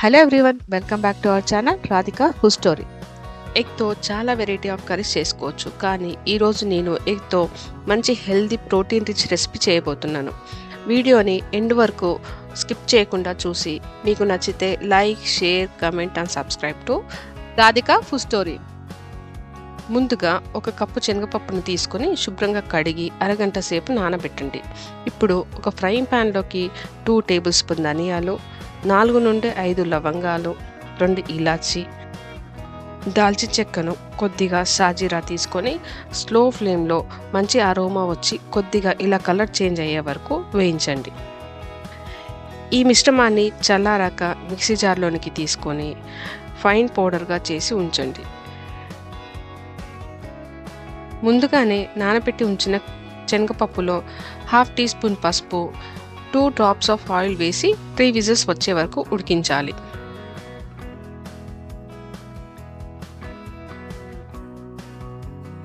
Hello everyone, welcome back to our channel Radhika food story. ఎగ్తో చాలా variety of curries చేసుకోవచ్చు, కానీ ఈరోజు నేను ఎగ్తో మంచి హెల్దీ ప్రోటీన్ రిచ్ రెసిపీ చేయబోతున్నాను. వీడియోని ఎండ్ వరకు స్కిప్ చేయకుండా చూసి మీకు నచ్చితే like, share, comment and subscribe to Radhika food story. ముందుగా ఒక కప్పు శనగపప్పును తీసుకొని శుభ్రంగా కడిగి అరగంట సేపు నానబెట్టండి. ఇప్పుడు ఒక ఫ్రైయింగ్ ప్యాన్లోకి 2 టేబుల్ స్పూన్ ధనియాలు, 4 నుండి 5 లవంగాలు, 2 ఇలాచి, దాల్చిన చెక్కను, కొద్దిగా సాజీరా తీసుకొని స్లో ఫ్లేమ్లో మంచి అరోమా వచ్చి కొద్దిగా ఇలా కలర్ చేంజ్ అయ్యే వరకు వేయించండి. ఈ మిశ్రమాన్ని చల్లారాక మిక్సీ జార్లోనికి తీసుకొని ఫైన్ పౌడర్గా చేసి ఉంచండి. ముందుగానే నానబెట్టి ఉంచిన శనగపప్పులో 1/2 టీ స్పూన్ పసుపు, 2 డ్రాప్స్ ఆఫ్ ఆయిల్ వేసి 3 విజిల్స్ వచ్చే వరకు ఉడికించాలి.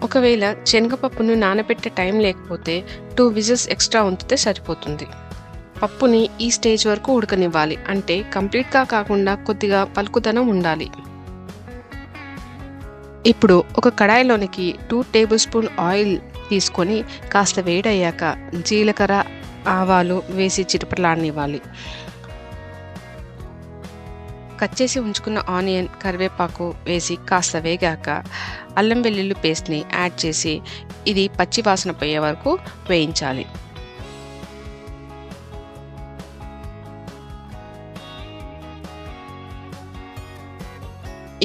ఒకవేళ శనగపప్పును నానబెట్టే టైం లేకపోతే 2 విజిల్స్ ఎక్స్ట్రా ఉంచితే సరిపోతుంది. పప్పుని ఈ స్టేజ్ వరకు ఉడకనివ్వాలి, అంటే కంప్లీట్గా కాకుండా కొద్దిగా పలుకుదనం ఉండాలి. ఇప్పుడు ఒక కడాయిలోనికి 2 టేబుల్ స్పూన్ ఆయిల్ తీసుకొని కాస్త వేడయ్యాక జీలకర్ర, ఆవాలు వేసి చిటపటలాడనివ్వాలి. కట్ చేసి ఉంచుకున్న ఆనియన్, కరివేపాకు వేసి కాస్త వేగాక అల్లం వెల్లుల్లి పేస్ట్ని యాడ్ చేసి ఇది పచ్చి వాసన పోయే వరకు వేయించాలి.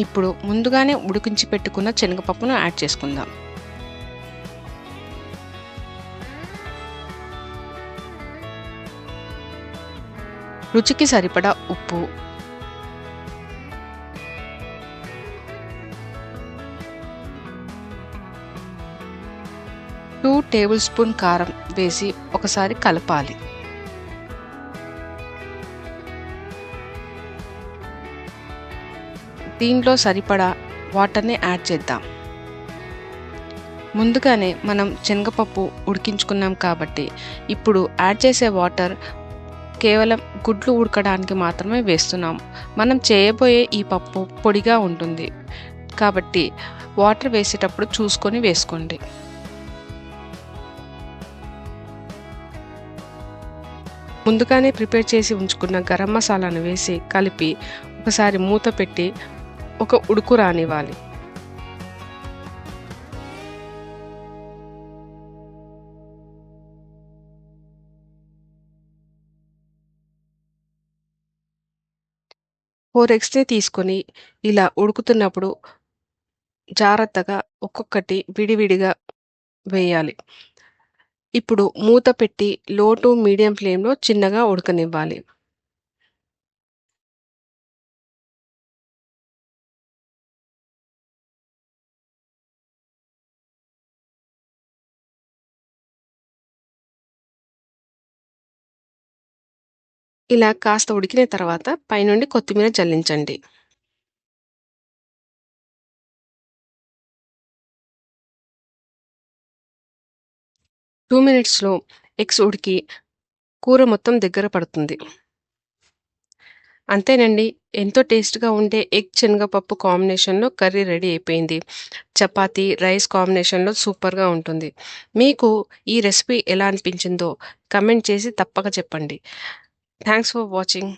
ఇప్పుడు ముందుగానే ఉడికించి పెట్టుకున్న శనగపప్పును యాడ్ చేసుకుందాం. రుచికి సరిపడా ఉప్పు, టూ టేబుల్ స్పూన్ కారం వేసి ఒకసారి కలపాలి. దీంట్లో సరిపడా వాటర్ని యాడ్ చేద్దాం. ముందుగానే మనం శనగపప్పు ఉడికించుకున్నాం కాబట్టి ఇప్పుడు యాడ్ చేసే వాటర్ కేవలం గుడ్లు ఉడకడానికి మాత్రమే వేస్తున్నాం. మనం చేయబోయే ఈ పప్పు పొడిగా ఉంటుంది కాబట్టి వాటర్ వేసేటప్పుడు చూసుకొని వేసుకోండి. ముందుగానే ప్రిపేర్ చేసి ఉంచుకున్న గరం మసాలాను వేసి కలిపి ఒకసారి మూత పెట్టి ఒక ఉడుకు రానివ్వాలి. ఫోర్ ఎగ్స్ని తీసుకొని ఇలా ఉడుకుతున్నప్పుడు జాగ్రత్తగా ఒక్కొక్కటి విడివిడిగా వేయాలి. ఇప్పుడు మూత పెట్టి లో టు మీడియం ఫ్లేమ్లో చిన్నగా ఉడకనివ్వాలి. ఇలా కాస్త ఉడికిన తర్వాత పైనుండి కొత్తిమీర జల్లించండి. టూ మినిట్స్లో ఎగ్స్ ఉడికి కూర మొత్తం దగ్గర పడుతుంది. అంతేనండి, ఎంతో టేస్ట్గా ఉండే ఎగ్ శనగపప్పు కాంబినేషన్లో కర్రీ రెడీ అయిపోయింది. చపాతీ, రైస్ కాంబినేషన్లో సూపర్గా ఉంటుంది. మీకు ఈ రెసిపీ ఎలా అనిపించిందో కమెంట్ చేసి తప్పక చెప్పండి. Thanks for watching.